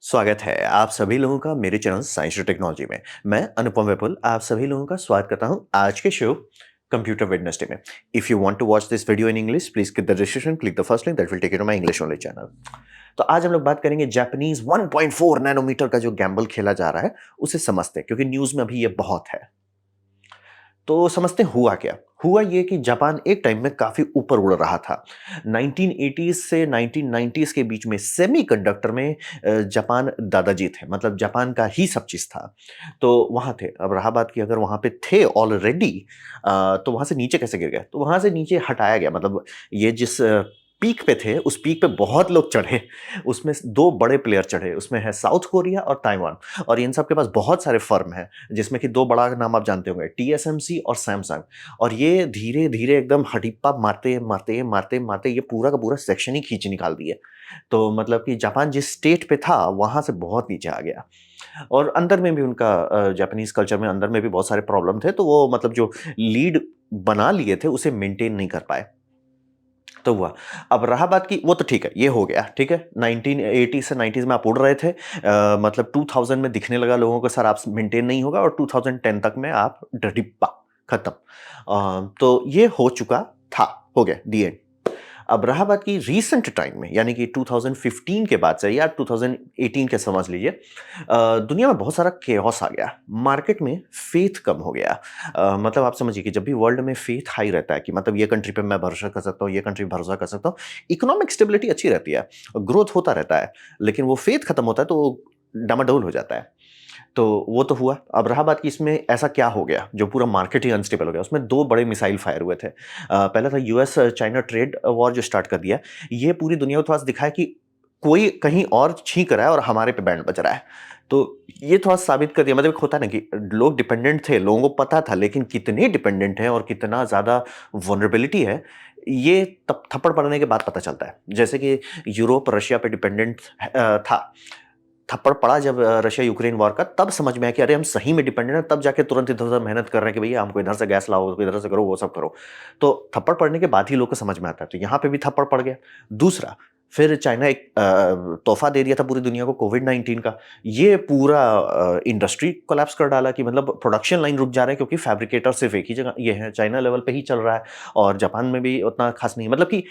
स्वागत है आप सभी लोगों का मेरे चैनल साइंस और टेक्नोलॉजी में। मैं अनुपम विपुल आप सभी लोगों का स्वागत करता हूं आज के शो कंप्यूटर वेडनेसडे में। If you want to watch this video in English please click the description, click the first link that will take you to my English only channel. तो आज हम लोग बात करेंगे जापानीज 1.4 नैनोमीटर का जो Gamble खेला जा रहा है उसे समझते हैं, क्योंकि न्यूज में अभी ये बहुत है। तो समझते हैं हुआ क्या। हुआ ये कि जापान एक टाइम में काफी ऊपर उड़ रहा था। 1980s से 1990s के बीच में सेमीकंडक्टर में जापान दादाजी थे, मतलब जापान का ही सब चीज था। तो वहां थे। अब रहा बात कि अगर वहां पे थे ऑलरेडी तो वहां से नीचे कैसे गिर गए, तो वहां से नीचे हटाया गया। मतलब ये जिस पीक पे थे उस पीक पे बहुत लोग चढ़े। उसमें दो बड़े प्लेयर चढ़े, उसमें है साउथ कोरिया और ताइवान। और इन सब के पास बहुत सारे फर्म हैं, जिसमें कि दो बड़ा नाम आप जानते होंगे, टीएसएमसी और सैमसंग। और ये धीरे धीरे एकदम हडिप्पा मारते मारते मारते मारते ये पूरा का पूरा सेक्शन ही खींच निकाल दिए। तो मतलब कि जापान जिस स्टेट पे था वहां से बहुत नीचे आ गया। और अंदर में भी उनका जापानीज कल्चर में अंदर में भी बहुत सारे प्रॉब्लम थे, तो वो मतलब जो लीड बना लिए थे उसे मेंटेन नहीं कर पाए। तो हुआ। अब रहा बात की, वो तो ठीक है, ये हो गया, ठीक है। 1980 से 90s में आप उड़ रहे थे, मतलब 2000 में दिखने लगा लोगों को सर आप मेंटेन नहीं होगा, और 2010 तक में आप डिब्बा खत्म। तो ये हो चुका था, हो गया दी एंड। अब रहा बात की रीसेंट टाइम में, यानी कि 2015 के बाद से या 2018 के समझ लीजिए, दुनिया में बहुत सारा केओस आ गया। मार्केट में फेथ कम हो गया। मतलब आप समझिए कि जब भी वर्ल्ड में फेथ हाई रहता है कि मतलब ये कंट्री पे मैं भरोसा कर सकता हूँ, ये कंट्री पे भरोसा कर सकता हूँ, इकोनॉमिक स्टेबिलिटी अच्छी रहती है, ग्रोथ होता रहता है। लेकिन वो फेथ खत्म होता है तो डामाडोल हो जाता है। तो वो तो हुआ। अब रहा बात कि इसमें ऐसा क्या हो गया जो पूरा मार्केट ही अनस्टेबल हो गया। उसमें दो बड़े मिसाइल फायर हुए थे। पहला था यूएस चाइना ट्रेड वॉर जो स्टार्ट कर दिया। ये पूरी दुनिया को थोड़ा सा दिखाया कि कोई कहीं और छींक रहा है और हमारे पे बैंड बज रहा है। तो ये थोड़ा साबित कर दिया। मतलब एक होता है ना कि लोग डिपेंडेंट थे, लोगों को पता था, लेकिन कितने डिपेंडेंट हैं और कितना ज्यादा वनरेबिलिटी है, ये तब थप्पड़ पड़ने के बाद पता चलता है। जैसे कि यूरोप रशिया पे डिपेंडेंट था, थप्पड़ पड़ा जब रशिया यूक्रेन वॉर का, तब समझ में आया कि अरे हम सही में डिपेंडेंट हैं। तब जाके तुरंत इधर उधर मेहनत कर रहे हैं कि भैया हमको इधर से गैस लाओ, इधर से करो, वो सब करो। तो थप्पड़ पड़ने के बाद ही लोग को समझ में आता है। तो यहाँ पे भी थप्पड़ पड़ गया। दूसरा, फिर चाइना एक तोहफा दे दिया था पूरी दुनिया को, कोविड-19 का। ये पूरा इंडस्ट्री कोलैप्स कर डाला कि मतलब प्रोडक्शन लाइन रुक जा रहे हैं, क्योंकि फैब्रिकेटर सिर्फ एक ही जगह ये है, चाइना लेवल पे ही चल रहा है। और जापान में भी उतना खास नहीं, मतलब कि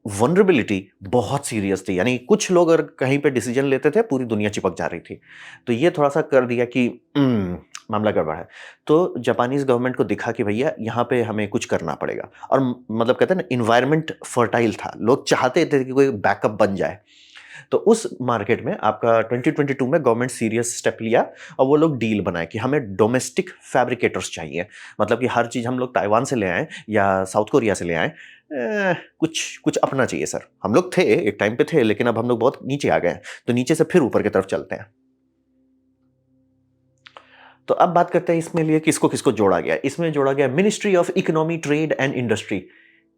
वनरेबिलिटी बहुत सीरियस थी। यानी कुछ लोग अगर कहीं पे डिसीजन लेते थे पूरी दुनिया चिपक जा रही थी। तो ये थोड़ा सा कर दिया कि मामला गड़बड़ है। तो जापानीज गवर्नमेंट को दिखा कि भैया यहाँ पे हमें कुछ करना पड़ेगा। और मतलब कहते हैं ना, इन्वायरमेंट फर्टाइल था, लोग चाहते थे कि कोई बैकअप बन जाए। तो उस मार्केट में आपका 2022 में गवर्नमेंट सीरियस स्टेप लिया, और वो लोग डील बनाए कि हमें डोमेस्टिक फैब्रिकेटर्स चाहिए। मतलब कि हर चीज हम लोग ताइवान से ले आए या साउथ कोरिया से ले आए। कुछ कुछ अपना चाहिए सर। हम लोग थे, एक टाइम पे थे, लेकिन अब हम लोग बहुत नीचे आ गए हैं। तो नीचे से फिर ऊपर की तरफ चलते हैं। तो अब बात करते हैं इसमें लिए किसको किसको जोड़ा गया। इसमें जोड़ा गया ministry of economy trade and industry.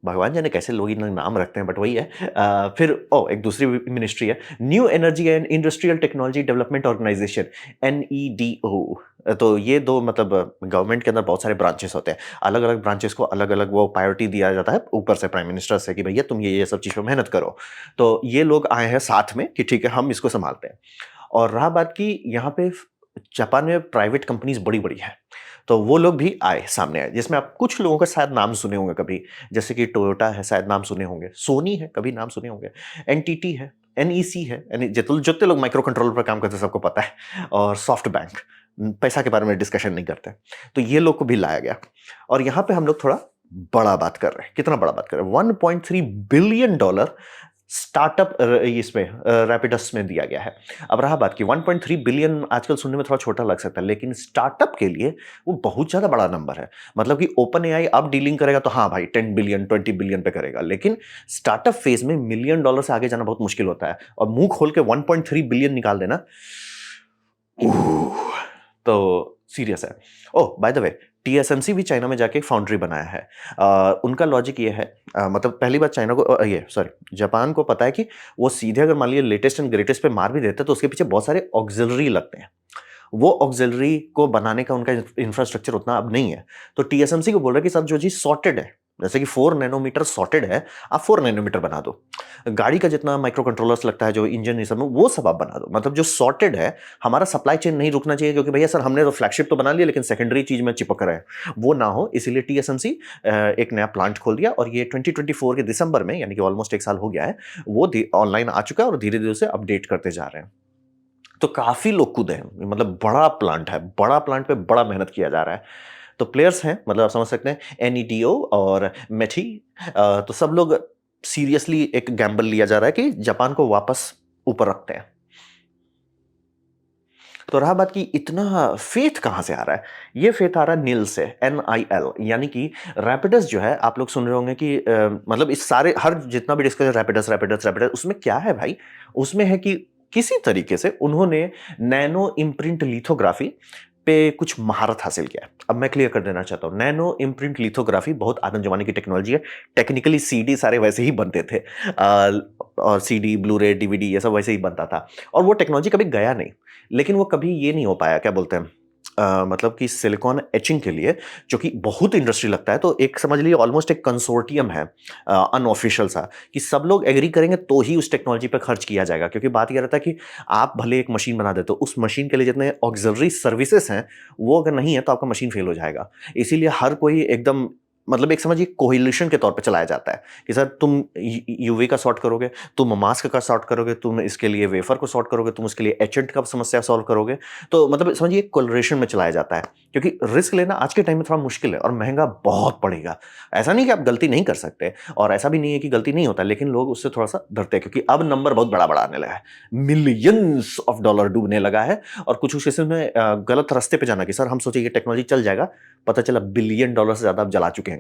भगवान जाने कैसे लोग इन नाम रखते हैं, बट वही है। फिर एक दूसरी मिनिस्ट्री है, new energy and industrial technology development organisation, NEDO. तो ये दो, मतलब गवर्नमेंट के अंदर बहुत सारे ब्रांचेस होते हैं। अलग अलग ब्रांचेस को अलग अलग वो प्रायोरिटी दिया जाता है ऊपर से प्राइम मिनिस्टर से कि भैया तुम ये सब चीज़ पे मेहनत करो। तो ये लोग आए हैं साथ में कि ठीक है हम इसको संभालते हैं। और रहा बात की यहाँ पे जापान में प्राइवेट कंपनीज बड़ी बड़ी हैं, तो वो लोग भी आए, सामने आए, जिसमें आप कुछ लोगों का शायद नाम सुने होंगे कभी। जैसे कि टोयोटा है, शायद नाम सुने होंगे। सोनी है, कभी नाम सुने होंगे। एनटीटी है, एनईसी है, यानी जितने लोग माइक्रो कंट्रोलर पर काम करते हैं सबको पता है। और सॉफ्ट बैंक, पैसा के बारे में डिस्कशन नहीं करते। तो ये लोग को भी लाया गया। और यहाँ पे हम लोग थोड़ा बड़ा बात कर रहे हैं। कितना बड़ा बात कर रहे हैं, $1.3 बिलियन स्टार्टअप इसमें रैपिडस में दिया गया है। अब रहा बात की 1.3 बिलियन आजकल सुनने में थोड़ा छोटा लग सकता है, लेकिन स्टार्टअप के लिए वो बहुत ज्यादा बड़ा नंबर है। मतलब कि ओपन एआई अब डीलिंग करेगा तो हाँ भाई 10 बिलियन 20 बिलियन पे करेगा, लेकिन स्टार्टअप फेज में $1 मिलियन से आगे जाना बहुत मुश्किल होता है। और मुंह खोल के 1.3 बिलियन निकाल देना, उह, तो सीरियस है। ओह बाय द वे, टीएसएमसी भी चाइना में जाके फाउंड्री बनाया है। उनका लॉजिक ये है, मतलब पहली बात चाइना को ये सॉरी जापान को पता है कि वो सीधे अगर मान लीजिए लेटेस्ट एंड ग्रेटेस्ट पे मार भी देते हैं तो उसके पीछे बहुत सारे ऑक्सिलरी लगते हैं। वो ऑक्सिलरी को बनाने का उनका इंफ्रास्ट्रक्चर उतना अब नहीं है। तो टीएसएमसी को बोल रहा है कि सर जो चीज सॉर्टेड है जैसे कि 4 नैनोमीटर सॉर्टेड है, आप 4 नैनोमीटर बना दो। गाड़ी का जितना माइक्रो कंट्रोलर्स लगता है, जो इंजन ये सब में, वो सब आप बना दो। मतलब जो सॉर्टेड है, हमारा सप्लाई चेन नहीं रुकना चाहिए, क्योंकि भैया सर हमने तो फ्लैगशिप तो बना लिया लेकिन सेकेंडरी चीज में चिपक रहे हैं, वो ना हो। इसीलिए टीएसएमसी एक नया प्लांट खोल दिया और ये 2024 के दिसंबर में, यानी कि ऑलमोस्ट 1 साल हो गया है, वो ऑनलाइन आ चुका है और धीरे धीरे उसे अपडेट करते जा रहे हैं। तो काफी लोग कूदे हैं, मतलब बड़ा प्लांट है, बड़ा प्लांट पे बड़ा मेहनत किया जा रहा है। तो प्लेयर्स हैं, मतलब आप समझ सकते हैं, एनईटीओ और मेठी, तो सब लोग सीरियसली एक गैम्बल लिया जा रहा है कि जापान को वापस ऊपर रखते हैं। तो रहा बात कि इतना फेथ कहां से आ रहा है, ये फेथ आ रहा है निल से, NIL, यानी कि रैपिडस जो है, आप लोग सुन रहे होंगे कि मतलब इस सारे हर जितना भी डिस्कशन रैपिडस रैपिडस रैपिडस, उसमें क्या है भाई, उसमें है कि किसी तरीके से उन्होंने नैनो इम्प्रिंट लिथोग्राफी पे कुछ महारत हासिल किया है। अब मैं क्लियर कर देना चाहता हूं, नैनो इम्प्रिंट लिथोग्राफी बहुत आदम जमाने की टेक्नोलॉजी है। टेक्निकली सीडी सारे वैसे ही बनते थे, और सीडी, ब्लू रे, डीवीडी, ये सब वैसे ही बनता था, और वो टेक्नोलॉजी कभी गया नहीं। लेकिन वो कभी ये नहीं हो पाया, क्या बोलते हैं, मतलब कि सिलिकॉन एचिंग के लिए, जो कि बहुत इंडस्ट्री लगता है, तो एक समझ लीजिए ऑलमोस्ट एक कंसोर्टियम है, अनऑफिशियल सा, कि सब लोग एग्री करेंगे तो ही उस टेक्नोलॉजी पे खर्च किया जाएगा। क्योंकि बात यह रहता है कि आप भले एक मशीन बना देते हो, उस मशीन के लिए जितने ऑक्सिलरी सर्विसेज हैं, वो अगर नहीं है तो आपका मशीन फेल हो जाएगा। इसीलिए हर कोई एकदम, मतलब एक समझिए कोहिलेशन के तौर पे चलाया जाता है कि सर तुम यूवी का सॉर्ट करोगे, तुम मास्क का सॉर्ट करोगे, तुम इसके लिए वेफर को सॉर्ट करोगे, तुम उसके लिए एचेंट का समस्या सॉल्व करोगे। तो मतलब समझिए कोलरेशन में चलाया जाता है, क्योंकि रिस्क लेना आज के टाइम में थोड़ा मुश्किल है और महंगा बहुत पड़ेगा। ऐसा नहीं कि आप गलती नहीं कर सकते, और ऐसा भी नहीं है कि गलती नहीं होता, लेकिन लोग उससे थोड़ा सा डरते हैं, क्योंकि अब नंबर बहुत बड़ा बड़ा आने लगा है, मिलियंस ऑफ डॉलर डूबने लगा है। और कुछ केसेस में गलत रास्ते पे जाना, कि सर हम सोचे ये टेक्नोलॉजी चल जाएगा, पता चला बिलियन डॉलर से ज्यादा आप जला चुके हैं।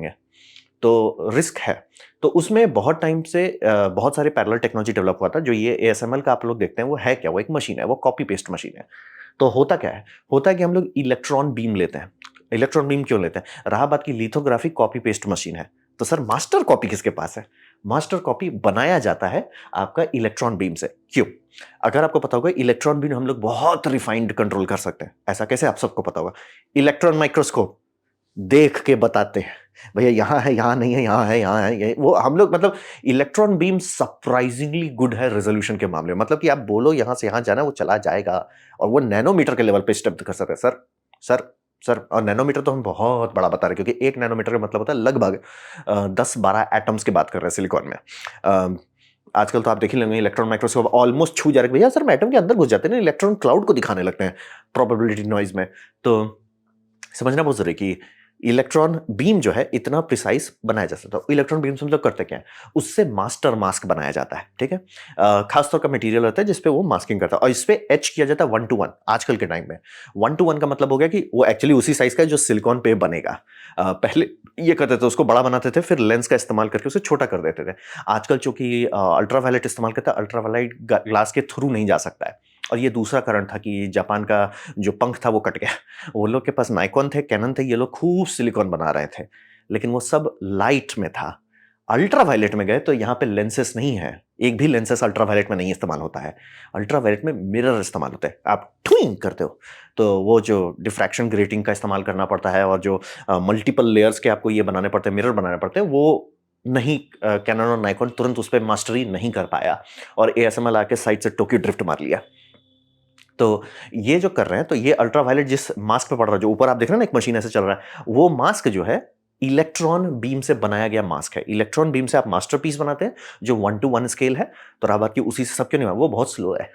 तो रिस्क है। तो उसमें बहुत टाइम से बहुत सारे पैरेलल टेक्नोलॉजी डेवलप हुआ था। जो ये ASML का आप लोग देखते हैं, वो है क्या, वो एक मशीन है, वो कॉपी पेस्ट मशीन है। तो होता क्या है, होता है कि हम लोग इलेक्ट्रॉन बीम लेते हैं। इलेक्ट्रॉन बीम क्यों लेते हैं, रहा बात की लिथोग्राफी कॉपी पेस्ट मशीन है, तो सर मास्टर कॉपी किसके पास है, मास्टर कॉपी बनाया जाता है आपका इलेक्ट्रॉन बीम से। क्यों, अगर आपको पता होगा, इलेक्ट्रॉन बीम हम लोग बहुत रिफाइंड कंट्रोल कर सकते हैं। ऐसा कैसे, आप सबको पता होगा, इलेक्ट्रॉन माइक्रोस्कोप देख के बताते हैं, भैया यहाँ है, यहाँ नहीं है, यहाँ है, यहाँ है, ये वो हम लोग, मतलब इलेक्ट्रॉन बीम सरप्राइजिंगली गुड है रेजोल्यूशन के मामले में। मतलब कि आप बोलो यहाँ से यहाँ जाना, वो चला जाएगा, और वो नैनोमीटर के लेवल पे स्टेप कर सकते हैं। सर सर, और नैनोमीटर तो हम बहुत बड़ा बता रहे हैं, क्योंकि 1 नैनोमीटर का मतलब होता है लगभग 10-12 एटम्स की बात कर रहे हैं सिलिकॉन में। आजकल तो आप देख ही लेंगे, इलेक्ट्रॉन माइक्रोस्कोप ऑलमोस्ट छू जा रहे हैं, भैया सर मैं एटम के अंदर घुस जाते हैं ना, इलेक्ट्रॉन क्लाउड को दिखाने लगते हैं प्रोबेबिलिटी नॉइज में। तो समझना बहुत जरूरी कि इलेक्ट्रॉन बीम जो है इतना प्रिसाइज बनाया जा सकता है। इलेक्ट्रॉन बीम से हम लोग करते क्या है, उससे मास्टर मास्क बनाया जाता है, ठीक है। खासतौर का मटेरियल रहता है जिसपे वो मास्किंग करता है, और इसपे एच किया जाता है 1:1। आजकल के टाइम में 1:1 का मतलब हो गया कि वो एक्चुअली उसी साइज का है जो सिलिकॉन पे बनेगा। पहले ये करते थे, उसको बड़ा बनाते थे, फिर लेंस का इस्तेमाल करके उसे छोटा कर देते थे। आजकल चूंकि अल्ट्रावायलेट इस्तेमाल करता है, अल्ट्रावायलेट ग्लास के थ्रू नहीं जा सकता है। और ये दूसरा कारण था कि जापान का जो पंख था वो कट गया। वो लोग के पास नाइकॉन थे, कैनन थे, ये लोग खूब सिलिकॉन बना रहे थे, लेकिन वो सब लाइट में था। अल्ट्रावायलेट में गए तो यहाँ पे लेंसेस नहीं है, एक भी लेंसेस अल्ट्रावायलेट में नहीं इस्तेमाल होता है। अल्ट्रावायलेट में मिरर इस्तेमाल होते हैं, आप ट्विंग करते हो तो वो जो डिफ्रैक्शन ग्रेटिंग का इस्तेमाल करना पड़ता है, और जो मल्टीपल लेयर्स के आपको ये बनाने पड़ते हैं, मिरर बनाने पड़ते हैं, वो नहीं, कैनन और नाइकॉन तुरंत उस पर मास्टरी नहीं कर पाया, और ASML आके साइड से टोक्यो ड्रिफ्ट मार लिया। तो ये जो कर रहे हैं, तो ये अल्ट्रावायलेट जिस मास्क पे पड़ रहा है, जो ऊपर आप देख रहे हैं ना, एक मशीन ऐसे चल रहा है, वो मास्क जो है इलेक्ट्रॉन बीम से बनाया गया मास्क है। इलेक्ट्रॉन बीम से आप मास्टरपीस बनाते हैं जो 1:1 स्केल है। तो रहा बात की उसी से सब क्यों नहीं हुआ, वो बहुत स्लो है।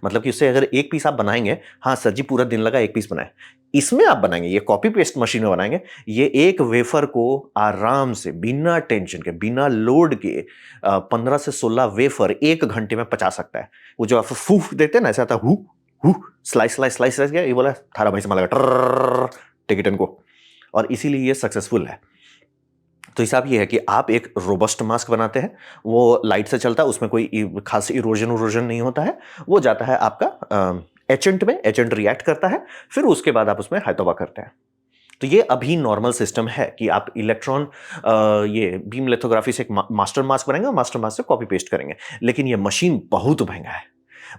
मतलब कि उससे अगर एक पीस आप बनाएंगे, हाँ सर जी पूरा दिन लगा एक पीस बनाए, इसमें आप बनाएंगे, ये कॉपी पेस्ट मशीन में बनाएंगे, ये एक वेफर को आराम से बिना टेंशन के, बिना लोड के 15 से 16 वेफर 1 घंटे में पचा सकता है। वो जो आप फूफ देते हैं ना, ऐसा आता है, स्लाइस स्लाइस स्लाइस स्लाइस गया, ये बोला थारा भाई संभालेगा टिकट इनको, और इसीलिए ये सक्सेसफुल है। तो हिसाब ये है कि आप एक रोबस्ट मास्क बनाते हैं, वो लाइट से चलता है, उसमें कोई खास इरोजन नहीं होता है, वो जाता है आपका एचेंट में, एचेंट रिएक्ट करता है, फिर उसके बाद आप उसमें हाइतोबा करते हैं। तो ये अभी नॉर्मल सिस्टम है कि आप इलेक्ट्रॉन ये बीम लिथोग्राफी से एक मास्टर मास्क बनाएंगे और मास्टर मास्क से कॉपी पेस्ट करेंगे। लेकिन ये मशीन बहुत महंगा है,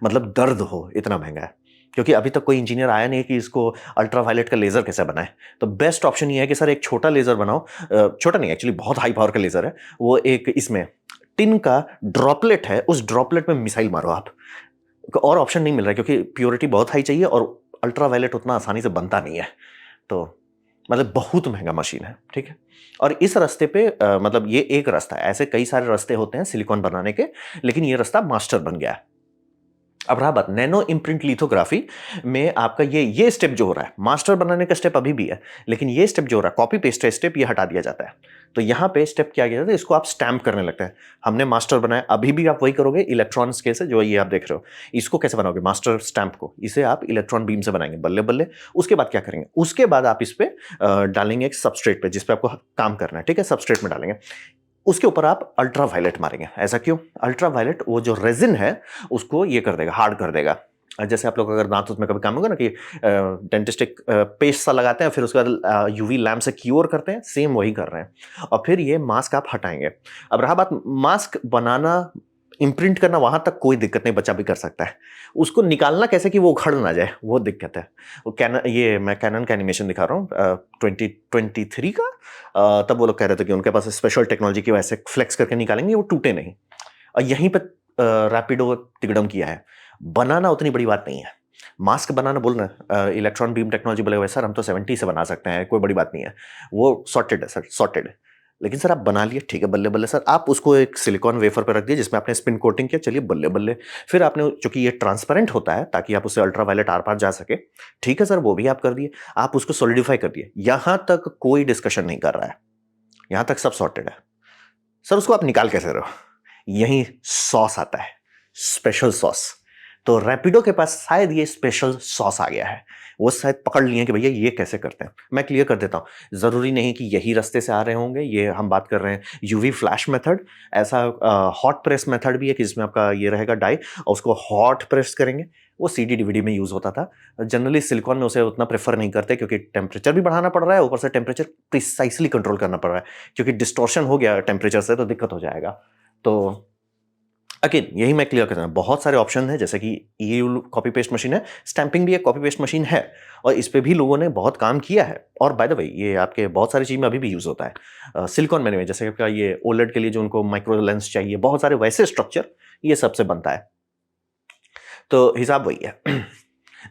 मतलब दर्द हो इतना महंगा है। क्योंकि अभी तक कोई इंजीनियर आया नहीं कि इसको अल्ट्रावायलेट का लेजर कैसे बनाए। तो बेस्ट ऑप्शन ये है कि सर एक छोटा लेजर बनाओ, छोटा नहीं एक्चुअली बहुत हाई पावर का लेजर है वो, एक इसमें टिन का ड्रॉपलेट है, उस ड्रॉपलेट में मिसाइल मारो आप। और ऑप्शन नहीं मिल रहा है क्योंकि प्योरिटी बहुत हाई चाहिए और अल्ट्रावायलेट उतना आसानी से बनता नहीं है। तो मतलब बहुत महंगा मशीन है, ठीक है। और इस रास्ते पे मतलब ये एक रास्ता है, ऐसे कई सारे रास्ते होते हैं सिलिकॉन बनाने के, लेकिन ये रास्ता मास्टर बन गया है। अब रहा बात नैनो इम्प्रिंट लिथोग्राफी में आपका ये स्टेप जो हो रहा है, मास्टर बनाने का स्टेप अभी भी है, लेकिन ये स्टेप जो हो रहा है कॉपी पेस्ट है स्टेप, ये हटा दिया जाता है। तो यहाँ पे स्टेप क्या किया जाता है, इसको आप स्टैम्प करने लगते हैं। हमने मास्टर बनाया, अभी भी आप वही करोगे इलेक्ट्रॉन स्केल से, जो ये आप देख रहे हो। इसको कैसे बनाओगे मास्टर स्टैम्प को, इसे आप इलेक्ट्रॉन बीम से बनाएंगे बल्ले बल्ले। उसके बाद क्या करेंगे, उसके बाद आप इस पे डालेंगे एक सबस्ट्रेट पे जिसपे आपको काम करना है, ठीक है। सबस्ट्रेट में डालेंगे, उसके ऊपर आप अल्ट्रावायलेट मारेंगे। ऐसा क्यों? अल्ट्रावायलेट वो जो रेजिन है उसको ये कर देगा, हार्ड कर देगा। जैसे आप लोग अगर दांत में कभी काम होगा ना कि डेंटिस्ट एक पेस्ट सा लगाते हैं, फिर उसके बाद यूवी लैम्प से क्योर करते हैं, सेम वही कर रहे हैं। और फिर ये मास्क आप हटाएंगे। अब रहा बात मास्क बनाना, इम्प्रिंट करना, वहां तक कोई दिक्कत नहीं, बच्चा भी कर सकता है। उसको निकालना कैसे कि वो उखड़ ना जाए, वो दिक्कत है। वो कैनन, ये मैं कैनन का एनिमेशन दिखा रहा हूँ 2023 का। तब वो लोग कह रहे थे कि उनके पास स्पेशल टेक्नोलॉजी की वैसे फ्लेक्स करके निकालेंगे वो टूटे नहीं। और यहीं पर रैपिडो तिगड़म किया है। बनाना उतनी बड़ी बात नहीं है, मास्क बनाना बोल रहे हैं, इलेक्ट्रॉन बीम टेक्नोलॉजी बोले सर हम तो 70 से बना सकते हैं, कोई बड़ी बात नहीं है, वो सॉर्टेड है सर, सॉर्टेड है। लेकिन सर आप बना लिए, ठीक है, बल्ले बल्ले सर, आप उसको एक सिलिकॉन वेफर पर रख दिए जिसमें आपने स्पिन कोटिंग किया, चलिए बल्ले बल्ले। फिर आपने, चूंकि ये ट्रांसपेरेंट होता है ताकि आप उससे अल्ट्रावायलेट आर पार जा सके, ठीक है सर, वो भी आप कर दिए। आप उसको सॉलिडिफाई कर दिए, यहां तक कोई डिस्कशन नहीं कर रहा है, यहां तक सब सॉर्टेड है। सर उसको आप निकाल कैसे रहे हो? यही सॉस आता है, स्पेशल सॉस। तो रैपिडो के पास शायद ये स्पेशल सॉस आ गया है, वो शायद पकड़ लिए कि भैया ये कैसे करते हैं। मैं क्लियर कर देता हूँ, जरूरी नहीं कि यही रास्ते से आ रहे होंगे। ये हम बात कर रहे हैं यूवी फ्लैश मेथड, ऐसा हॉट प्रेस मेथड भी है कि जिसमें आपका ये रहेगा डाई और उसको हॉट प्रेस करेंगे। वो सीडी डीवीडी में यूज होता था। जनरली सिलिकॉन में उसे उतना प्रेफर नहीं करते क्योंकि टेम्परेचर भी बढ़ाना पड़ रहा है, ऊपर से टेम्परेचर प्रिसाइसली कंट्रोल करना पड़ रहा है, क्योंकि डिस्टॉर्शन हो गया टेम्परेचर से तो दिक्कत हो जाएगा। तो अगेन यही मैं क्लियर करता हूँ, बहुत सारे ऑप्शन हैं, जैसे कि ये कॉपी पेस्ट मशीन है, स्टैंपिंग भी एक कॉपी पेस्ट मशीन है और इस पे भी लोगों ने बहुत काम किया है। और बाय द वे ये आपके बहुत सारी चीज में अभी भी यूज होता है सिलिकॉन में, जैसे आपका ये ओलेड के लिए जो उनको माइक्रो लेंस चाहिए, बहुत सारे वैसे स्ट्रक्चर ये सबसे बनता है। तो हिसाब वही है।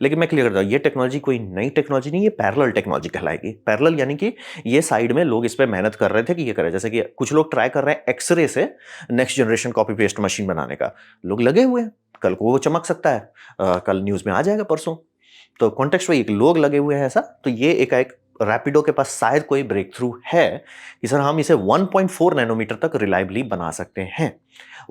लेकिन मैं क्लियर करता हूँ, ये टेक्नोलॉजी कोई नई टेक्नोलॉजी नहीं, ये पैरेलल टेक्नोलॉजी कहलाएगी। पैरेलल यानी कि ये साइड में लोग इस पे मेहनत कर रहे थे कि ये करें। जैसे कि कुछ लोग ट्राई कर रहे हैं एक्सरे से next generation copy paste machine बनाने का, लोग लगे हुए हैं, कल को वो चमक सकता है, कल न्यूज में आ जाएगा परसों। तो कॉन्टेक्स्ट वही, लोग लगे हुए हैं ऐसा। तो ये एक रैपिडो के पास शायद कोई ब्रेक थ्रू है कि सर हम इसे 1.4 नैनोमीटर तक रिलायबली बना सकते हैं।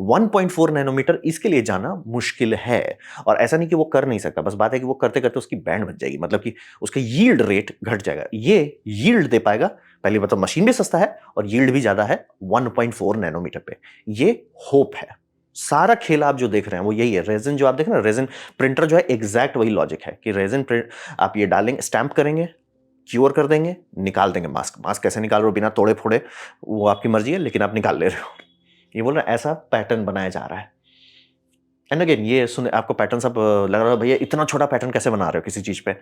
1.4 नैनोमीटर, इसके लिए जाना मुश्किल है। और ऐसा नहीं कि वो कर नहीं सकता, बस बात है कि वो करते करते उसकी बैंड बच जाएगी, मतलब कि उसका यील्ड रेट घट जाएगा। ये यील्ड दे पाएगा, पहली बात तो मशीन भी सस्ता है और यील्ड भी ज्यादा है 1.4 नैनोमीटर पे। ये होप है। सारा खेल आप जो देख रहे हैं वो यही है। रेजिन जो आप देख रहे हैं, रेजिन प्रिंटर जो है, एग्जैक्ट वही लॉजिक है कि रेजिन प्रिंट आप ये डालेंगे, स्टैंप करेंगे, क्योर कर देंगे, निकाल देंगे मास्क। मास्क कैसे निकाल रहे हो बिना तोड़े फोड़े, वो आपकी मर्जी है, लेकिन आप निकाल ले रहे हो। ये बोल रहे हैं ऐसा पैटर्न बनाया जा रहा है। एंड अगेन ये सुने, आपको पैटर्न सब लग रहा है भैया इतना छोटा पैटर्न कैसे बना रहे हो किसी चीज पे।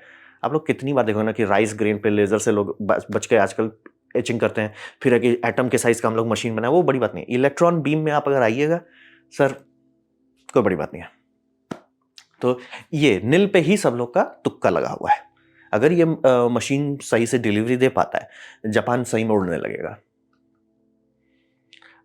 आप लोग कितनी बार देखोगे ना कि राइस ग्रेन पे लेजर से लोग बच के आजकल एचिंग करते हैं, फिर है कि एटम के साइज का हम लोग मशीन बनाए, वो बड़ी बात नहीं। इलेक्ट्रॉन बीम में आप अगर आइएगा सर, कोई बड़ी बात नहीं है। तो ये नील पे ही सब लोग का तुक्का लगा हुआ है। अगर ये मशीन सही से डिलीवरी दे पाता है, जापान सही में उड़ने लगेगा।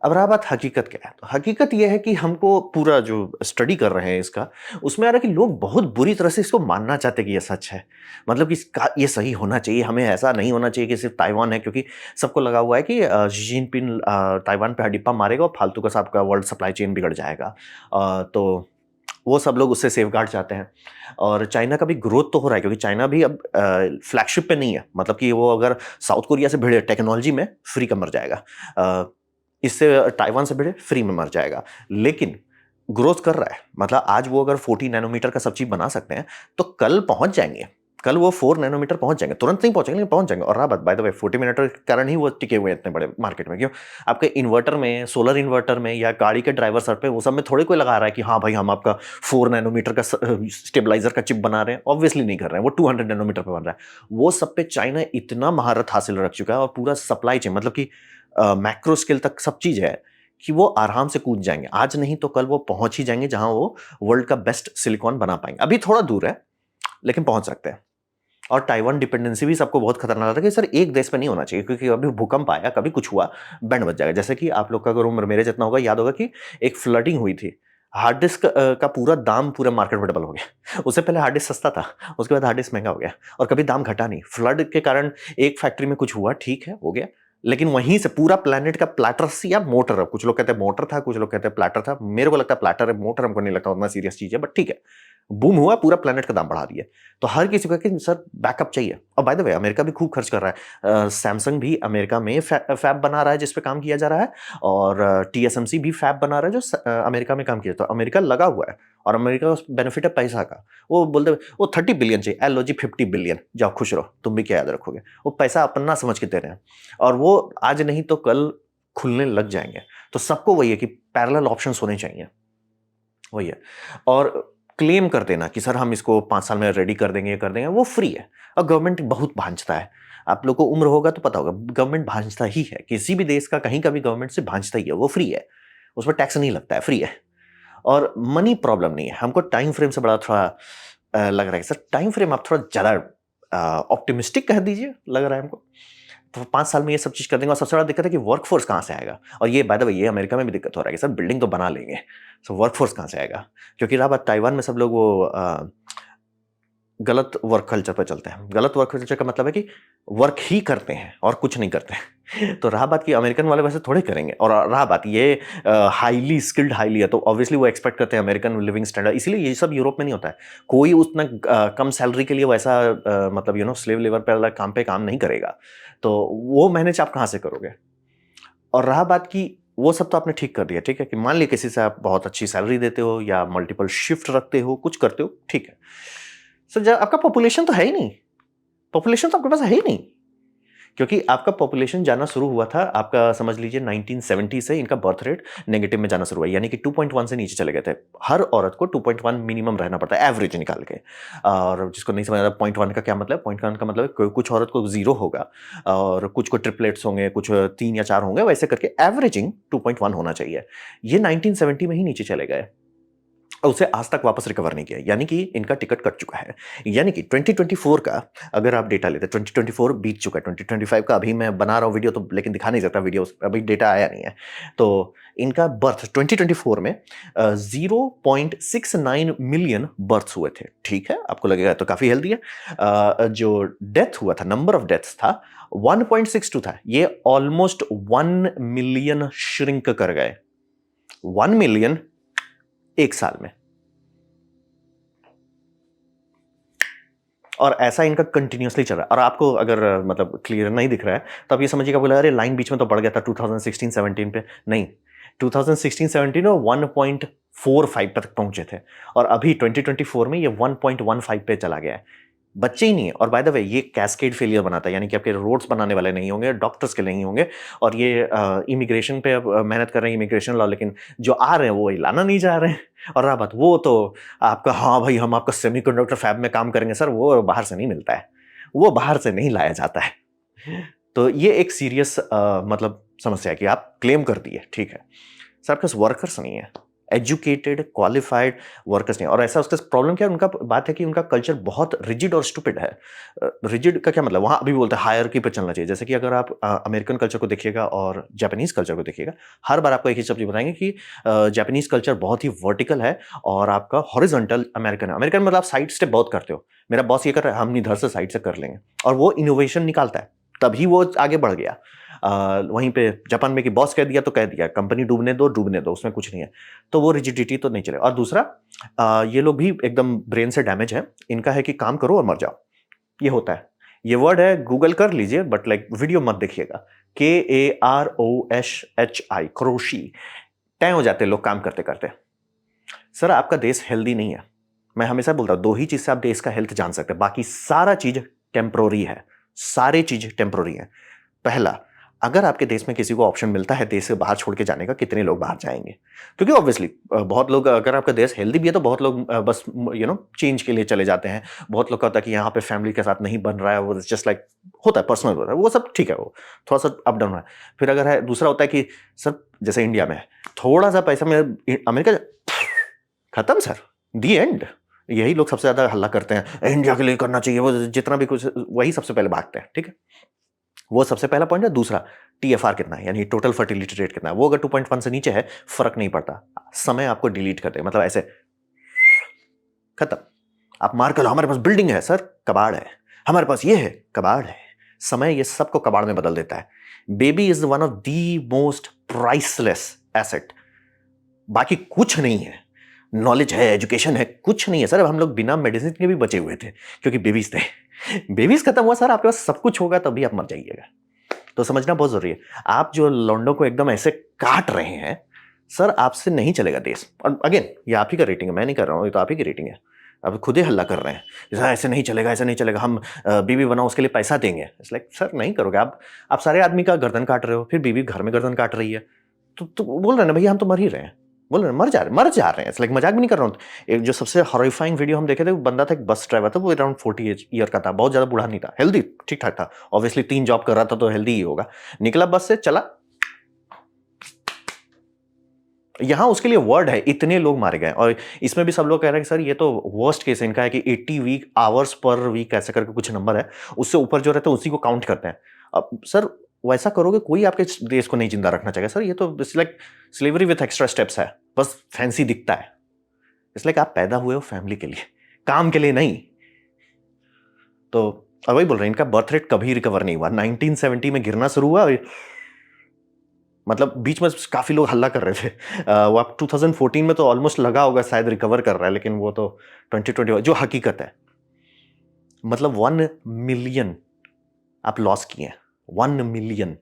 अब रहा बात हकीकत क्या है, तो हकीकत यह है कि हमको पूरा जो स्टडी कर रहे हैं इसका, उसमें आ रहा है कि लोग बहुत बुरी तरह से इसको मानना चाहते हैं कि यह सच है। मतलब कि इसका ये सही होना चाहिए, हमें ऐसा नहीं होना चाहिए कि सिर्फ ताइवान है, क्योंकि सबको लगा हुआ है कि शी जिनपिंग ताइवान पे हडिप्पा मारेगा और फालतू का सा आपका वर्ल्ड सप्लाई चेन बिगड़ जाएगा। तो वो सब लोग उससे सेफगार्ड चाहते हैं। और चाइना का भी ग्रोथ तो हो रहा है, क्योंकि चाइना भी अब फ्लैगशिप पे नहीं है, मतलब कि वो अगर साउथ कोरिया से भिड़े टेक्नोलॉजी में, फ्री का मर जाएगा। इससे ताइवान से भिड़े, फ्री में मर जाएगा। लेकिन ग्रोथ कर रहा है, मतलब आज वो अगर 40 नैनोमीटर का सब चीज बना सकते हैं तो कल पहुंच जाएंगे। कल वो 4 नैनोमीटर पहुंच जाएंगे, तुरंत नहीं पहुंचेंगे लेकिन पहुंच जाएंगे। और रहा बात, बाय द वे 40 मिनट के कारण ही वो टिके हुए हैं इतने बड़े मार्केट में। क्यों? आपके इन्वर्टर में, सोलर इन्वर्टर में या गाड़ी के ड्राइवर सर पे, वो सब में थोड़े कोई लगा रहा है कि हाँ भाई हम आपका 4 नैनोमीटर का स्टेबलाइजर का चिप बना रहे हैं। ऑब्वियसली नहीं कर रहे हैं, वो 200 नैनोमीटर पे बन रहा है। वो सब पे चाइना इतना महारत हासिल रख चुका है और पूरा सप्लाई चेन, मतलब कि मैक्रो स्केल तक सब चीज है कि वो आराम से कूद जाएंगे। आज नहीं तो कल वो पहुंच ही जाएंगे जहां वो वर्ल्ड का बेस्ट सिलिकॉन बना पाएंगे। अभी थोड़ा दूर है लेकिन पहुंच सकते हैं। और ताइवान डिपेंडेंसी भी सबको बहुत खतरनाक लगा कि सर एक देश पे नहीं होना चाहिए, क्योंकि अभी भूकंप आया, कभी कुछ हुआ, बैंड बज जाएगा। जैसे कि आप लोग का अगर उम्र मेरे जितना होगा, याद होगा कि एक फ्लडिंग हुई थी, हार्ड डिस्क का पूरा दाम पूरे मार्केट में डबल हो गया। उससे पहले हार्ड डिस्क सस्ता था, उसके बाद हार्ड डिस्क महंगा हो गया और कभी दाम घटा नहीं। फ्लड के कारण एक फैक्ट्री में कुछ हुआ, ठीक है, हो गया, लेकिन वहीं से पूरा प्लेनेट का प्लैटर या मोटर, कुछ लोग कहते हैं मोटर था, कुछ लोग कहते हैं प्लैटर था, मेरे को लगता है प्लैटर है, मोटर हमको नहीं लगता उतना सीरियस चीज है, बट ठीक है, बूम हुआ, पूरा प्लेनेट का दाम बढ़ा दिया। तो हर किसी को कि सर बैकअप चाहिए। और बाय द वे अमेरिका भी खूब खर्च कर रहा है। सैमसंग भी अमेरिका में फैब बना रहा है जिस पे काम किया जा रहा है, और टीएसएमसी भी फैब बना रहा है जो अमेरिका में काम किया। तो अमेरिका लगा हुआ है और अमेरिका का बेनिफिट है पैसा का। वो बोलते वो 30 बिलियन चाहिए, एल जी 50 बिलियन, जाओ खुश रहो, तुम भी क्या याद रखोगे। वो पैसा अपना समझ के दे रहे हैं और वो आज नहीं तो कल खुलने लग जाएंगे। तो सबको वही है कि पैरेलल ऑप्शंस होने चाहिए, वही है। और क्लेम कर देना कि सर हम इसको 5 साल में रेडी कर देंगे, ये कर देंगे, वो फ्री है। और गवर्नमेंट बहुत भांजता है, आप लोग को उम्र होगा तो पता होगा, गवर्नमेंट भांजता ही है, किसी भी देश का कहीं का भी गवर्नमेंट से भांजता ही है। वो फ्री है, उस पर टैक्स नहीं लगता है, फ्री है। और मनी प्रॉब्लम नहीं है। हमको टाइम फ्रेम से बड़ा थोड़ा लग रहा है सर, टाइम फ्रेम आप थोड़ा ज़्यादा ऑप्टिमिस्टिक कह दीजिए, लग रहा है हमको। तो 5 साल में ये सब चीज़ कर देंगे। और सबसे बड़ा दिक्कत है कि वर्कफोर्स कहाँ से आएगा। और ये बाय द वे ये अमेरिका में भी दिक्कत हो रहा है कि सर बिल्डिंग तो बना लेंगे, सो वर्कफोर्स कहाँ से आएगा। क्योंकि रहा बात, ताइवान में सब लोग वो गलत वर्क कल्चर पर चलते हैं। गलत वर्क कल्चर का मतलब है कि वर्क ही करते हैं और कुछ नहीं करते हैं। तो रहा बात कि अमेरिकन वाले वैसे थोड़े करेंगे। और रहा बात ये हाईली स्किल्ड हाईली है, तो ऑब्वियसली वो एक्सपेक्ट करते हैं अमेरिकन लिविंग स्टैंडर्ड। इसीलिए ये सब यूरोप में नहीं होता है। कोई उतना कम सैलरी के लिए वैसा मतलब स्लेव लेबर पर काम पे काम नहीं करेगा। तो वो मैनेज आप कहाँ से करोगे। और रहा बात कि वो सब तो आपने ठीक कर दिया, ठीक है, कि मान लिया किसी से आप बहुत अच्छी सैलरी देते हो या मल्टीपल शिफ्ट रखते हो, कुछ करते हो, ठीक है। सर जब आपका पॉपुलेशन तो है ही नहीं, पॉपुलेशन तो आपके पास है ही नहीं। क्योंकि आपका पॉपुलेशन जाना शुरू हुआ था, आपका समझ लीजिए 1970 से इनका बर्थ रेट नेगेटिव में जाना शुरू हुआ, यानी कि 2.1 से नीचे चले गए थे। हर औरत को 2.1 मिनिमम रहना पड़ता है, एवरेज निकाल के। और जिसको नहीं समझ आता 0.1 का क्या मतलब, 0.1 का मतलब कुछ औरत को 0 होगा और कुछ को ट्रिपलेट्स होंगे, कुछ 3 या 4 होंगे, वैसे करके एवरेजिंग 2.1 होना चाहिए। ये 1970 में ही नीचे चले गए, उसे आज तक वापस रिकवर नहीं किया, यानी कि इनका टिकट कट चुका है। यानी कि 2024 का अगर आप डेटा लेते, 2024 बीत चुका है, 2025 का अभी मैं बना रहा हूँ वीडियो, तो लेकिन दिखा नहीं सकता वीडियो, अभी डेटा आया नहीं है। तो इनका बर्थ 2024 में 0.69 मिलियन बर्थ्स हुए थे, ठीक है, आपको लगेगा तो काफी हेल्दी है। जो डेथ हुआ था, नंबर ऑफ डेथ्स था 1.62 था, ये ऑलमोस्ट 1 मिलियन श्रिंक कर गए, 1 मिलियन एक साल में। और ऐसा इनका कंटिन्यूअसली चल रहा है। और आपको अगर मतलब क्लियर नहीं दिख रहा है तो आप ये समझिएगा, बोला अरे लाइन बीच में तो बढ़ गया था 2016-17 पे, नहीं, 2016-17 में 1.45 तक पहुंचे थे और अभी 2024 में ये 1.15 पे चला गया है। बच्चे ही नहीं है। और बाय द वे ये कैस्केड फेलियर बनाता है, यानी कि आपके रोड्स बनाने वाले नहीं होंगे, डॉक्टर्स के नहीं होंगे, और ये इमिग्रेशन पे अब मेहनत कर रहे हैं, इमिग्रेशन लॉ, लेकिन जो आ रहे हैं वो लाना नहीं जा रहे हैं। और रहा बात वो तो आपका, हाँ भाई हम आपका सेमीकंडक्टर फैब में काम करेंगे, सर वो बाहर से नहीं मिलता है, वो बाहर से नहीं लाया जाता है। तो ये एक सीरियस मतलब समस्या है कि आप क्लेम कर दिए, ठीक है, सर आपके पास वर्कर्स नहीं है, एजुकेटेड क्वालिफाइड वर्कर्स नहीं। और ऐसा उसका प्रॉब्लम क्या है, उनका बात है कि उनका कल्चर बहुत रिजिड और स्टूपिड है। रिजिड का क्या मतलब, वहाँ अभी बोलते हैं हायरकी पे चलना चाहिए। जैसे कि अगर आप अमेरिकन कल्चर को देखिएगा और जापानीज कल्चर को देखिएगा, हर बार आपको एक ही चीज बताएंगे कि जापानीज कल्चर बहुत ही वर्टिकल है और आपका हॉरिजॉन्टल अमेरिकन है। अमेरिकन मतलब आप साइड स्टेप बहुत करते हो, मेरा बॉस ये कर रहा है, हम इधर से साइड से कर लेंगे, और वो इनोवेशन निकालता है, तभी वो आगे बढ़ गया। वहीं पे जापान में कि बॉस कह दिया तो कह दिया, कंपनी डूबने दो, उसमें कुछ नहीं है। तो वो रिजिडिटी तो नहीं चलेगा। और दूसरा ये लोग भी एकदम ब्रेन से डैमेज है, इनका है कि काम करो और मर जाओ, ये होता है। ये वर्ड है, गूगल कर लीजिए, बट लाइक वीडियो मत देखिएगा। KAROSHI, क्रोशी, तय हो जाते लोग काम करते करते। सर आपका देश हेल्दी नहीं है, मैं हमेशा बोलता हूँ 2 ही चीज़ से आप देश का हेल्थ जान सकते हैं, बाकी सारा चीज़ टेम्पररी है, सारी चीज़ टेम्पररी है। पहला, अगर आपके देश में किसी को ऑप्शन मिलता है देश से बाहर छोड़ के जाने का, कितने लोग बाहर जाएँगे? क्योंकि ऑब्वियसली बहुत लोग, अगर आपका देश हेल्दी भी है तो बहुत लोग बस चेंज के लिए चले जाते हैं। बहुत लोग का होता है कि यहाँ पे फैमिली के साथ नहीं बन रहा है, वो जस्ट लाइक होता है, पर्सनल होता है, वो सब ठीक है, वो थोड़ा-सा अप डाउन है। फिर अगर है दूसरा होता है कि सर जैसे इंडिया में है, थोड़ा-सा पैसा में अमेरिका खत्म सर, द एंड। यही लोग सबसे ज़्यादा हल्ला करते हैं, इंडिया के लिए करना चाहिए, वो जितना भी कुछ वही सबसे पहले भागते हैं, ठीक है? वो सबसे पहला पॉइंट है। दूसरा, टीएफआर कितना है, यानी टोटल फर्टिलिटी रेट कितना है, वो अगर 2.1 से नीचे है, फ़र्क नहीं पड़ता। समय आपको डिलीट कर देगा, मतलब ऐसे खत्म। आप मार के लो, हमारे पास बिल्डिंग है सर, कबाड़ है। हमारे पास ये है, कबाड़ है। समय ये सबको कबाड़ में बदल देता है। Baby is one of the most priceless asset. बाकी कुछ नहीं है। नॉलेज है, एजुकेशन है, कुछ नहीं है सर। अब हम लोग बिना मेडिसिन के भी बचे हुए थे क्योंकि बेबीज थे। बेबीज खत्म हुआ सर, आपके पास सब कुछ होगा तभी आप मर जाइएगा। तो समझना बहुत जरूरी है। आप जो लौंडों को एकदम ऐसे काट रहे हैं सर, आपसे नहीं चलेगा देश। और अगेन ये आप ही का रेटिंग है, मैं नहीं कर रहा हूँ, ये तो आप ही की रेटिंग है। अब खुद ही हल्ला कर रहे हैं, सर ऐसे नहीं चलेगा, ऐसे नहीं चलेगा, हम बीवी बनाओ उसके लिए पैसा देंगे। इट्स लाइक सर नहीं करोगे आप सारे आदमी का गर्दन काट रहे हो, फिर बीवी घर में गर्दन काट रही है। तो बोल रहे हैं ना भैया, हम तो मर ही रहे हैं, बोल रहे हैं मर जा रहे हैं। इट्स लाइक मजाक भी नहीं कर रहा हूँ। एक जो सबसे हॉरिफाइंग वीडियो हम देखे थे, वो बंदा था, एक बस ड्राइवर था, वो अराउंड 40 ईयर का था, बहुत ज्यादा बूढ़ा नहीं था, हेल्दी ठीक ठाक था। ऑब्वियसली 3 जॉब कर रहा था तो हेल्दी ही होगा। निकला बस से, चला, यहां उसके लिए वर्ड है, इतने लोग मारे गए। और इसमें भी सब लोग कह रहे हैं कि सर ये तो वर्स्ट केस इनका है कि 80 वीक आवर्स पर वीक ऐसे करके कुछ नंबर है, उससे ऊपर जो रहता है उसी को काउंट करते हैं। अब सर वैसा करोगे कोई आपके देश को नहीं जिंदा रखना चाहिए सर। ये तो like slavery with extra steps है, बस फैंसी दिखता है। इसलिए आप पैदा हुए हो फैमिली के लिए, काम के लिए नहीं। तो अब वही बोल रहे हैं, इनका बर्थ रेट कभी रिकवर नहीं हुआ। 1970 में गिरना शुरू हुआ, मतलब बीच में काफी लोग हल्ला कर रहे थे। वो आप 2014 में तो ऑलमोस्ट लगा होगा शायद रिकवर कर रहा है, लेकिन वो तो 2020 जो हकीकत है, मतलब 1 मिलियन आप लॉस किए हैं, 1 मिलियन।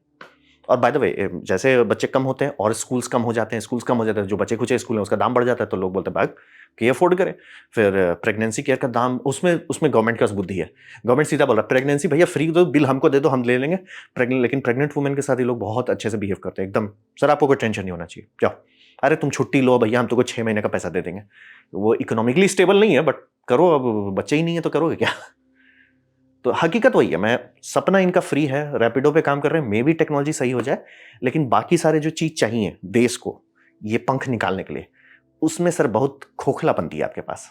और बाय द वे, जैसे बच्चे कम होते हैं और स्कूल्स कम हो जाते हैं, जो बच्चे कुछ स्कूल है उसका दाम बढ़ जाता है, तो लोग बोलते हैं भाग कि अफोर्ड करें। फिर प्रेगनेंसी केयर का दाम, उसमें गवर्नमेंट का बुद्धि है। गवर्नमेंट सीधा बोल रहा है प्रेगनेंसी भैया फ्री दो, बिल हमको दे दो, हम ले लेंगे। लेकिन प्रेग्नेंट वुमेन के साथ ये लोग बहुत अच्छे से बिहेव करते हैं एकदम, सर आपको कोई टेंशन नहीं होना चाहिए, जाओ, अरे तुम छुट्टी लो भैया, हम तुमको 6 महीने का पैसा दे देंगे। वो इकोनॉमिकली स्टेबल नहीं है, बट करो, अब बच्चे ही नहीं है तो करोगे क्या? तो हकीकत वही है। मैं सपना इनका फ्री है, रैपिडो पे काम कर रहे हैं, मे भी टेक्नोलॉजी सही हो जाए, लेकिन बाकी सारे जो चीज चाहिए देश को ये पंख निकालने के लिए, उसमें सर बहुत खोखलापंती है आपके पास।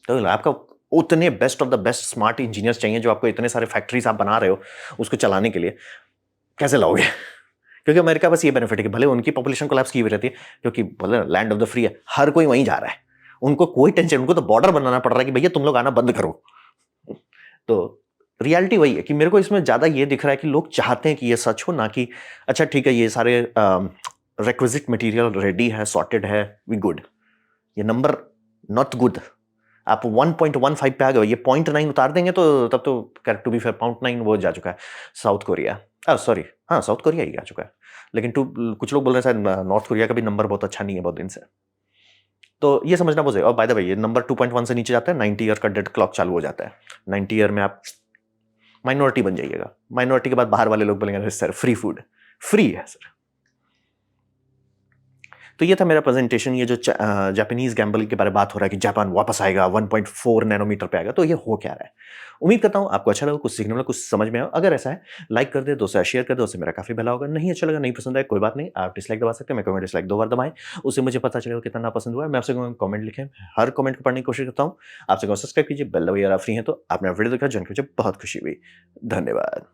तो आपका उतने best of the best smart engineers चाहिए जो आपको इतने सारे फैक्ट्रीज आप बना रहे हो उसको चलाने के लिए, कैसे लाओगे? क्योंकि अमेरिका बस ये बेनिफिट है कि भले उनकी पॉपुलेशन कोलैप्स की हुई रहती है, क्योंकि बोले लैंड ऑफ द फ्री है, हर कोई वहीं जा रहा है, उनको कोई टेंशन, उनको तो बॉर्डर बनाना पड़ रहा है कि भैया तुम लोग आना बंद करो। तो रियलिटी वही है कि मेरे को इसमें ज्यादा ये दिख रहा है कि लोग चाहते हैं कि ये सच हो, ना कि अच्छा ठीक है ये सारे रिक्विजिट मटेरियल रेडी है, सॉर्टेड है, वी गुड। ये नंबर नॉट गुड। आप 1.15 पे आ गए, ये 0.9 उतार देंगे तो तब तो करेक्ट टू बी फेयर 0.9 वो जा चुका है साउथ कोरिया, सॉरी हाँ साउथ कोरिया ही आ चुका है। लेकिन कुछ लोग बोल रहे हैं शायद नॉर्थ कोरिया का भी नंबर बहुत अच्छा नहीं है बहुत दिन से। तो ये समझना बहुत है। और बाय द वे ये नंबर 2.1 से नीचे जाता है, 90 ईयर का डेड क्लॉक चालू हो जाता है। 90 ईयर में आप माइनॉरिटी बन जाइएगा। माइनॉरिटी के बाद बाहर वाले लोग बोलेंगे सर फ्री फूड, फ्री है सर। तो ये था मेरा प्रेजेंटेशन। ये जो जापानीज गैम्बल के बारे में बात हो रहा है कि जापान वापस आएगा, 1.4 नैनोमीटर पे आएगा, तो ये हो क्या रहा है? उम्मीद करता हूँ आपको अच्छा लगा, कुछ सीखने में, कुछ समझ में आया। अगर ऐसा है लाइक कर दे, दोस्तों शेयर कर दे, उससे मेरा काफी भला होगा। नहीं अच्छा लगा, नहीं पसंद आया, कोई बात नहीं, आप डिसलाइक दबा सकते हैं। मैं कमेंट डिसलाइक 2 बार दबाएं, उससे मुझे पता चलेगा कितना ना पसंद हुआ है। मैं आपसे कमेंट लिखें, हर कमेंट को पढ़ने की कोशिश करता हूँ। आपसे सब्सक्राइब कीजिए, बेल दबाइए, अगर आप फ्री हैं तो। आपने वीडियो देखा, जानकर मुझे बहुत खुशी हुई। धन्यवाद।